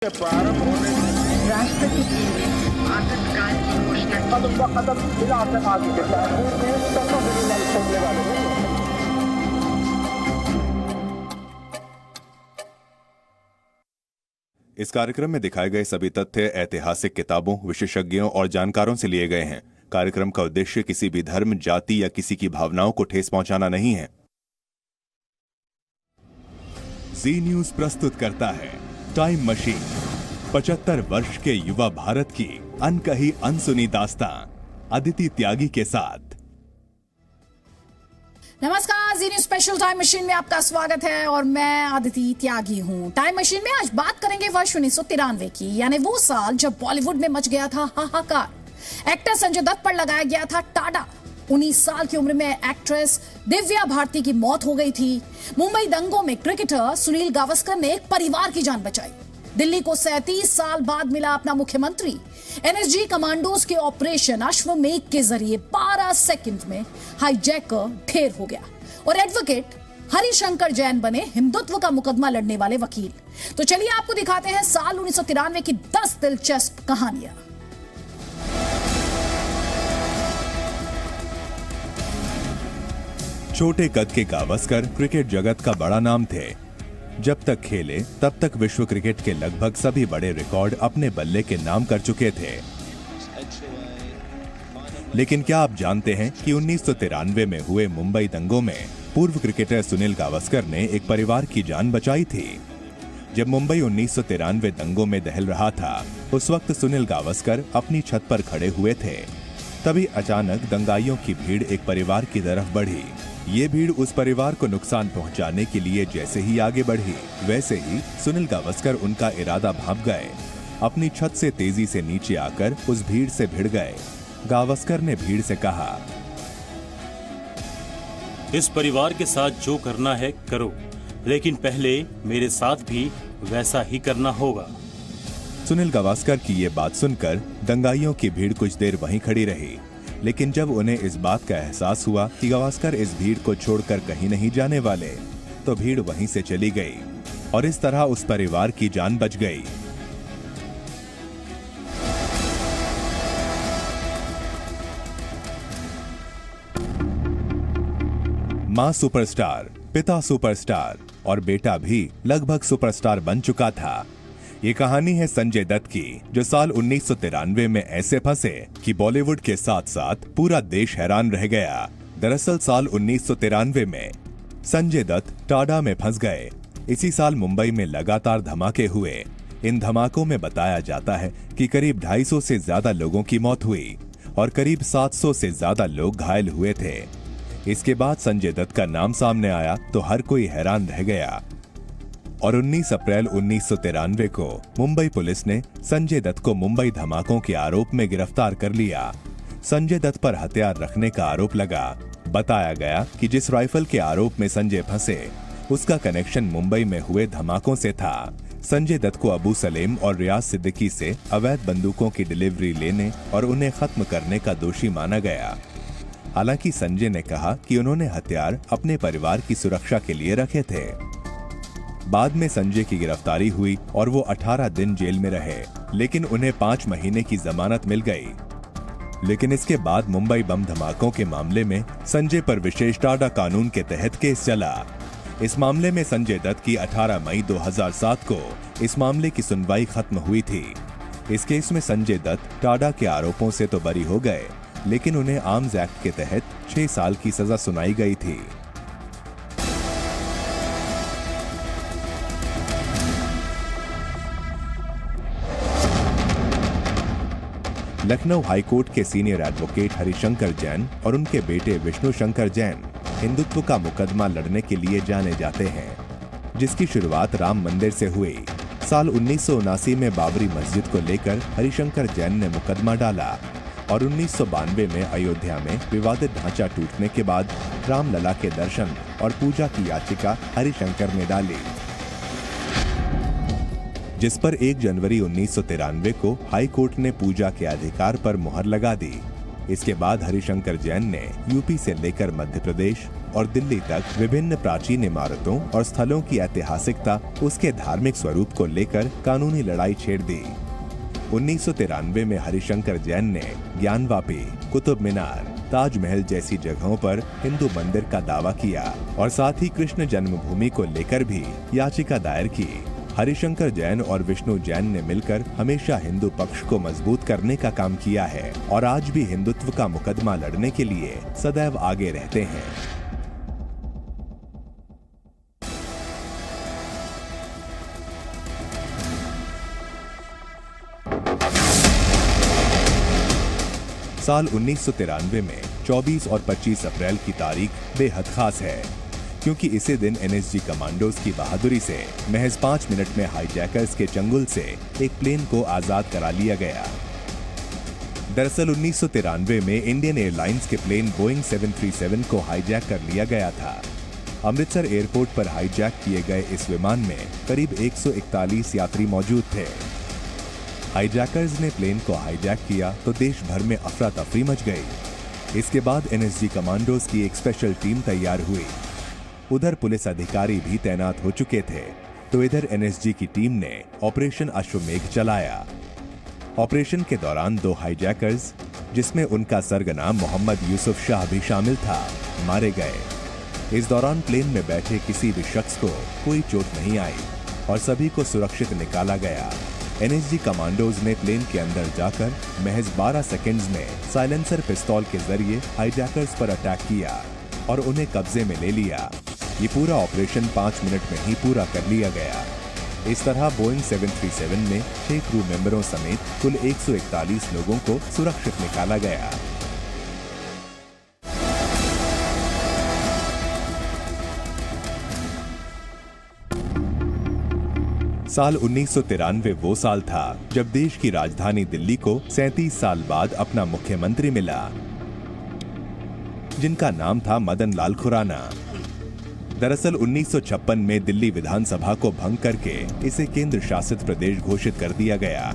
के प्रारंभ होने राष्ट्रपति जी ने आपातकाल की घोषणा की। कदम ब कदम बिना आतंकवादी के इस कार्यक्रम में दिखाए गए सभी तथ्य ऐतिहासिक किताबों, विशेषज्ञों और जानकारों से लिए गए हैं। कार्यक्रम का उद्देश्य किसी भी धर्म, जाति या किसी की भावनाओं को ठेस पहुंचाना नहीं है। जी न्यूज प्रस्तुत करता है टाइम मशीन, 75 वर्ष के युवा भारत की अनकही अनसुनी दास्तान, अदिति त्यागी के साथ। नमस्कार, जी न्यूज स्पेशल टाइम मशीन में आपका स्वागत है और मैं अदिति त्यागी हूं। टाइम मशीन में आज बात करेंगे वर्ष 1993 की, यानी वो साल जब बॉलीवुड में मच गया था हाहाकार। एक्टर संजय दत्त पर लगाया गया था टाडा। 19 साल की उम्र में एक्ट्रेस दिव्या भारती की मौत हो गई थी। मुंबई दंगों में क्रिकेटर सुनील गावस्कर ने एक परिवार की जान बचाई। दिल्ली को 37 साल बाद मिला अपना मुख्यमंत्री। एनएसजी कमांडोज के ऑपरेशन अश्वमेघ के जरिए 12 सेकंड में हाईजैकर ढेर हो गया और एडवोकेट हरिशंकर जैन बने हिंदुत्व का मुकदमा लड़ने वाले वकील। तो चलिए आपको दिखाते हैं साल 1993 की 10 दिलचस्प कहानियां। छोटे कद के गावस्कर क्रिकेट जगत का बड़ा नाम थे। जब तक खेले तब तक विश्व क्रिकेट के लगभग सभी बड़े रिकॉर्ड अपने बल्ले के नाम कर चुके थे। लेकिन क्या आप जानते हैं कि 1993 में हुए मुंबई दंगों में पूर्व क्रिकेटर सुनील गावस्कर ने एक परिवार की जान बचाई थी। जब मुंबई 1993 दंगों में दहल रहा था, उस वक्त सुनील गावस्कर अपनी छत पर खड़े हुए थे। तभी अचानक दंगाइयों की भीड़ एक परिवार की तरफ बढ़ी। ये भीड़ उस परिवार को नुकसान पहुंचाने के लिए जैसे ही आगे बढ़ी, वैसे ही सुनील गावस्कर उनका इरादा भांप गए। अपनी छत से तेजी से नीचे आकर उस भीड़ से भिड़ गए। गावस्कर ने भीड़ से कहा, इस परिवार के साथ जो करना है करो, लेकिन पहले मेरे साथ भी वैसा ही करना होगा। सुनील गावस्कर की ये बात सुनकर दंगाइयों की भीड़ कुछ देर वहीं खड़ी रही, लेकिन जब उन्हें इस बात का एहसास हुआ कि गावस्कर इस भीड़ को छोड़कर कहीं नहीं जाने वाले, तो भीड़ वहीं से चली गई और इस तरह उस परिवार की जान बच गई। मां सुपरस्टार, पिता सुपरस्टार और बेटा भी लगभग सुपरस्टार बन चुका था। ये कहानी है संजय दत्त की, जो साल 1993 में ऐसे फंसे कि बॉलीवुड के साथ साथ पूरा देश हैरान रह गया। दरअसल साल 1993 में संजय दत्त टाडा में फंस गए। इसी साल मुंबई में लगातार धमाके हुए। इन धमाकों में बताया जाता है कि करीब 250 से ज्यादा लोगों की मौत हुई और करीब 700 से ज्यादा लोग घायल हुए थे। इसके बाद संजय दत्त का नाम सामने आया तो हर कोई हैरान रह गया और 19 अप्रैल 1993 को मुंबई पुलिस ने संजय दत्त को मुंबई धमाकों के आरोप में गिरफ्तार कर लिया। संजय दत्त पर हथियार रखने का आरोप लगा। बताया गया कि जिस राइफल के आरोप में संजय फंसे, उसका कनेक्शन मुंबई में हुए धमाकों से था। संजय दत्त को अबू सलेम और रियाज सिद्दीकी से अवैध बंदूकों की डिलीवरी लेने और उन्हें खत्म करने का दोषी माना गया। हालांकि संजय ने कहा कि उन्होंने हथियार अपने परिवार की सुरक्षा के लिए रखे थे। बाद में संजय की गिरफ्तारी हुई और वो 18 दिन जेल में रहे, लेकिन उन्हें 5 महीने की जमानत मिल गई। लेकिन इसके बाद मुंबई बम धमाकों के मामले में संजय पर विशेष टाडा कानून के तहत केस चला। इस मामले में संजय दत्त की 18 मई 2007 को इस मामले की सुनवाई खत्म हुई थी। इस केस में संजय दत्त टाडा के आरोपों से तो बरी हो गए, लेकिन उन्हें आर्म्स एक्ट के तहत 6 साल की सजा सुनाई गई थी। लखनऊ हाईकोर्ट के सीनियर एडवोकेट हरिशंकर जैन और उनके बेटे विष्णु शंकर जैन हिंदुत्व का मुकदमा लड़ने के लिए जाने जाते हैं, जिसकी शुरुआत राम मंदिर से हुई। साल 1979 में बाबरी मस्जिद को लेकर हरिशंकर जैन ने मुकदमा डाला और 1992 में अयोध्या में विवादित ढांचा टूटने के बाद रामलला के दर्शन और पूजा की याचिका हरिशंकर ने डाली, जिस पर 1 जनवरी 1993 को हाई कोर्ट ने पूजा के अधिकार पर मुहर लगा दी। इसके बाद हरिशंकर जैन ने यूपी से लेकर मध्य प्रदेश और दिल्ली तक विभिन्न प्राचीन इमारतों और स्थलों की ऐतिहासिकता, उसके धार्मिक स्वरूप को लेकर कानूनी लड़ाई छेड़ दी। 1993 में हरिशंकर जैन ने ज्ञानवापी, कुतुब मीनार, ताजमहल जैसी जगहों पर हिंदू मंदिर का दावा किया और साथ ही कृष्ण जन्मभूमि को लेकर भी याचिका दायर की। हरिशंकर जैन और विष्णु जैन ने मिलकर हमेशा हिंदू पक्ष को मजबूत करने का काम किया है और आज भी हिंदुत्व का मुकदमा लड़ने के लिए सदैव आगे रहते हैं। साल 1993 में 24 और 25 अप्रैल की तारीख बेहद खास है, क्योंकि इसी दिन एनएसजी कमांडोज की बहादुरी से महज 5 मिनट में हाईजैकर्स के चंगुल से एक प्लेन को आजाद करा लिया गया। दरअसल 1993 में इंडियन एयरलाइंस के प्लेन बोइंग 737 को हाईजैक कर लिया गया था। अमृतसर एयरपोर्ट पर हाईजैक किए गए इस विमान में करीब 141 यात्री मौजूद थे। हाईजैकर्स ने प्लेन को हाईजैक किया तो देश भर में अफरा तफरी मच गई। इसके बाद एनएसजी कमांडोज की एक स्पेशल टीम तैयार हुई। उधर पुलिस अधिकारी भी तैनात हो चुके थे, तो इधर एनएसजी की टीम ने ऑपरेशन अश्वमेघ चलाया। ऑपरेशन के दौरान 2 हाईजैकर्स, जिसमें उनका सरगना मोहम्मद यूसुफ शाह भी शामिल था, मारे गए। इस दौरान प्लेन में बैठे किसी भी शख्स को कोई चोट नहीं आई और सभी को सुरक्षित निकाला गया। एनएसजी कमांडोज ने प्लेन के अंदर जाकर महज 12 सेकंड्स में साइलेंसर पिस्तौल के जरिए हाईजैकर्स पर अटैक किया और उन्हें कब्जे में ले लिया। ये पूरा ऑपरेशन 5 मिनट में ही पूरा कर लिया गया। इस तरह बोइंग 737 में 6 क्रू मेंबरों समेत कुल 141 लोगों को सुरक्षित निकाला गया। साल 1993 वो साल था जब देश की राजधानी दिल्ली को 37 साल बाद अपना मुख्यमंत्री मिला, जिनका नाम था मदन लाल खुराना। दरअसल 1956 में दिल्ली विधानसभा को भंग करके इसे केंद्र शासित प्रदेश घोषित कर दिया गया,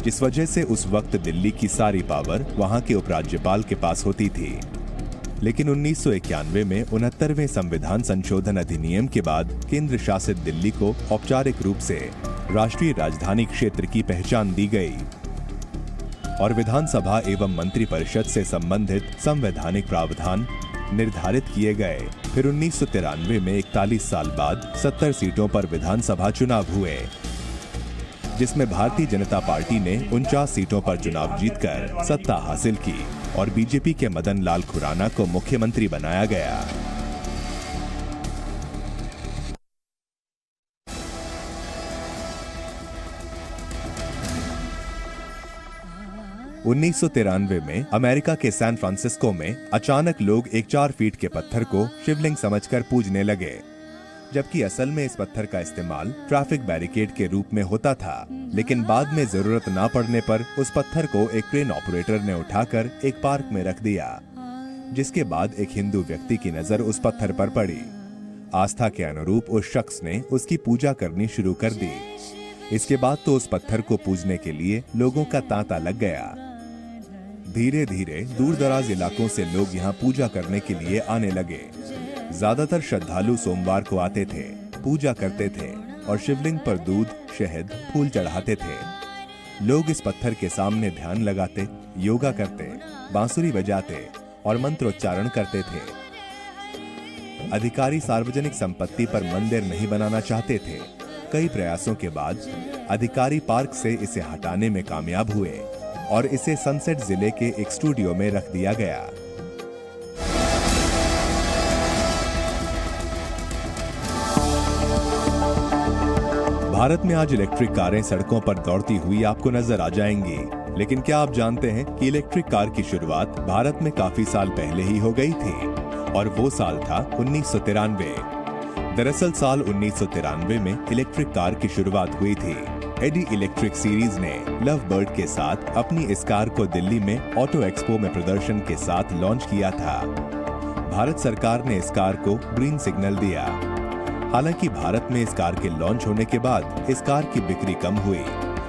जिस वजह से उस वक्त दिल्ली की सारी पावर वहां के उपराज्यपाल के पास होती थी। लेकिन 1991 में 69वें संविधान संशोधन अधिनियम के बाद केंद्र शासित दिल्ली को औपचारिक रूप से राष्ट्रीय राजधानी क्षेत्र की पहचान दी गई और विधानसभा एवं मंत्रिपरिषद से संबंधित संवैधानिक प्रावधान निर्धारित किए गए। फिर 1993 में 41 साल बाद 70 सीटों पर विधानसभा चुनाव हुए, जिसमें भारतीय जनता पार्टी ने 49 सीटों पर चुनाव जीतकर सत्ता हासिल की और बीजेपी के मदन लाल खुराना को मुख्यमंत्री बनाया गया। उन्नीस में अमेरिका के सैन फ्रांसिस्को में अचानक लोग एक 4 फीट के पत्थर को शिवलिंग समझकर पूजने लगे, जबकि असल में इस पत्थर का इस्तेमाल ट्रैफिक बैरिकेड के रूप में होता था। लेकिन बाद में जरूरत ना पड़ने पर उस पत्थर को एक क्रेन ऑपरेटर ने उठाकर एक पार्क में रख दिया, जिसके बाद एक हिंदू व्यक्ति की नजर उस पत्थर पर पड़ी। आस्था के अनुरूप उस शख्स ने उसकी पूजा करनी शुरू कर दी। इसके बाद तो उस पत्थर को पूजने के लिए लोगों का तांता लग गया। धीरे धीरे दूर दराज इलाकों से लोग यहाँ पूजा करने के लिए आने लगे। ज्यादातर श्रद्धालु सोमवार को आते थे, पूजा करते थे और शिवलिंग पर दूध, शहद, फूल चढ़ाते थे। लोग इस पत्थर के सामने ध्यान लगाते, योगा करते, बांसुरी बजाते और मंत्रोच्चारण करते थे। अधिकारी सार्वजनिक संपत्ति पर मंदिर नहीं बनाना चाहते थे। कई प्रयासों के बाद अधिकारी पार्क से इसे हटाने में कामयाब हुए और इसे सनसेट जिले के एक स्टूडियो में रख दिया गया। भारत में आज इलेक्ट्रिक कारें सड़कों पर दौड़ती हुई आपको नजर आ जाएंगी, लेकिन क्या आप जानते हैं कि इलेक्ट्रिक कार की शुरुआत भारत में काफी साल पहले ही हो गई थी और वो साल था 1993। दरअसल साल 1993 में इलेक्ट्रिक कार की शुरुआत हुई थी। एडी इलेक्ट्रिक सीरीज ने लव बर्ड के साथ अपनी इस कार को दिल्ली में ऑटो एक्सपो में प्रदर्शन के साथ लॉन्च किया था। भारत सरकार ने इस कार को ग्रीन सिग्नल दिया। हालांकि भारत में इस कार के लॉन्च होने के बाद इस कार की बिक्री कम हुई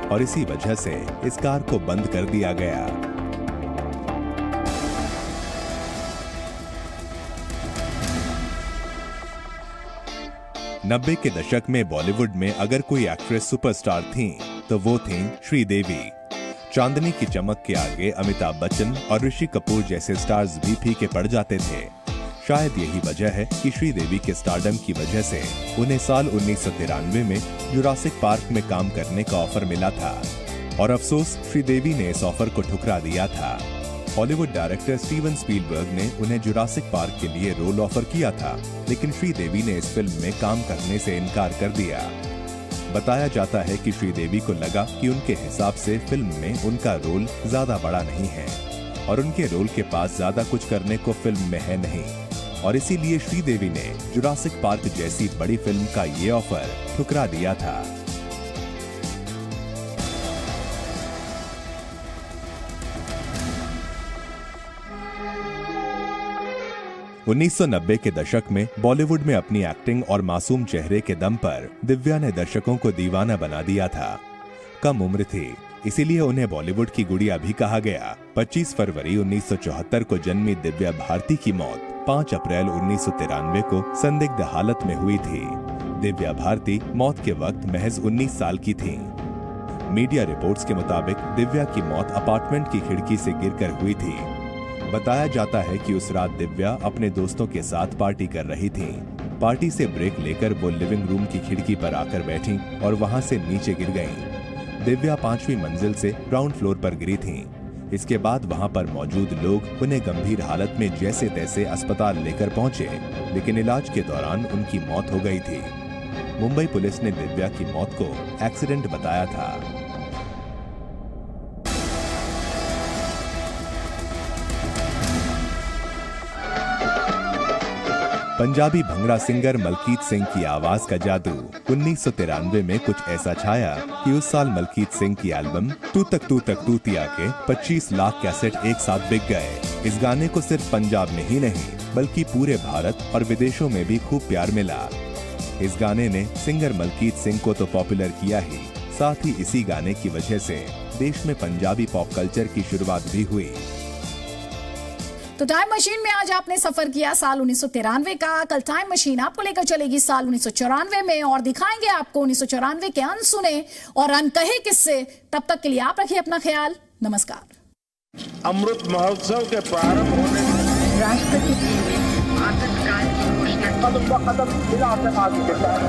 और इसी वजह से इस कार को बंद कर दिया गया। 90 के दशक में बॉलीवुड में अगर कोई एक्ट्रेस सुपरस्टार थीं, तो वो थीं श्रीदेवी। चांदनी की चमक के आगे अमिताभ बच्चन और ऋषि कपूर जैसे स्टार्स भी फीके पड़ जाते थे। शायद यही वजह है कि श्रीदेवी के स्टारडम की वजह से उन्हें साल 1993 में जुरासिक पार्क में काम करने का ऑफर मिला था, और अफसोस श्रीदेवी ने इस ऑफर को ठुकरा दिया था। हॉलीवुड डायरेक्टर स्टीवन स्पीलबर्ग ने उन्हें जुरासिक पार्क के लिए रोल ऑफर किया था, लेकिन श्रीदेवी ने इस फिल्म में काम करने से इनकार कर दिया। बताया जाता है कि श्रीदेवी को लगा कि उनके हिसाब से फिल्म में उनका रोल ज्यादा बड़ा नहीं है और उनके रोल के पास ज्यादा कुछ करने को फिल्म में है नहीं, और इसीलिए श्रीदेवी ने जुरासिक पार्क जैसी बड़ी फिल्म का ये ऑफर ठुकरा दिया था। ,1990 के दशक में बॉलीवुड में अपनी एक्टिंग और मासूम चेहरे के दम पर दिव्या ने दर्शकों को दीवाना बना दिया था। कम उम्र थी, इसीलिए उन्हें बॉलीवुड की गुड़िया भी कहा गया। 25 फरवरी 1974 को जन्मी दिव्या भारती की मौत 5 अप्रैल 1993 को संदिग्ध हालत में हुई थी। दिव्या भारती मौत के वक्त महज 19 साल की थीं। मीडिया रिपोर्ट्स के मुताबिक दिव्या की मौत अपार्टमेंट की खिड़की से गिरकर हुई थी। बताया जाता है कि उस रात दिव्या अपने दोस्तों के साथ पार्टी कर रही थीं। पार्टी से ब्रेक लेकर वो लिविंग रूम की खिड़की पर आकर बैठी और वहां से नीचे गिर गईं। दिव्या 5वीं मंजिल से ग्राउंड फ्लोर पर गिरी थीं। इसके बाद वहां पर मौजूद लोग उन्हें गंभीर हालत में जैसे तैसे अस्पताल लेकर पहुंचे, लेकिन इलाज के दौरान उनकी मौत हो गई थी। मुंबई पुलिस ने दिव्या की मौत को एक्सीडेंट बताया था। पंजाबी भंगड़ा सिंगर मलकीत सिंह की आवाज का जादू 1993 में कुछ ऐसा छाया कि उस साल मलकीत सिंह की एल्बम तू तक तूतिया के 25 लाख कैसेट एक साथ बिक गए। इस गाने को सिर्फ पंजाब में ही नहीं बल्कि पूरे भारत और विदेशों में भी खूब प्यार मिला। इस गाने ने सिंगर मलकीत सिंह को तो पॉपुलर किया ही, साथ ही इसी गाने की वजह से देश में पंजाबी पॉप कल्चर की शुरुआत भी हुई। तो टाइम मशीन में आज आपने सफर किया साल 1993 का। कल टाइम मशीन आपको लेकर चलेगी साल 1994 में और दिखाएंगे आपको 1994 के अनसुने और अनकहे किस्से। तब तक के लिए आप रखिए अपना ख्याल। नमस्कार। अमृत महोत्सव के प्रारंभ होने राष्ट्रपति जी ने आतंककाल की घोषणा की। कदम ब कदम जिला आतंकवाद के साथ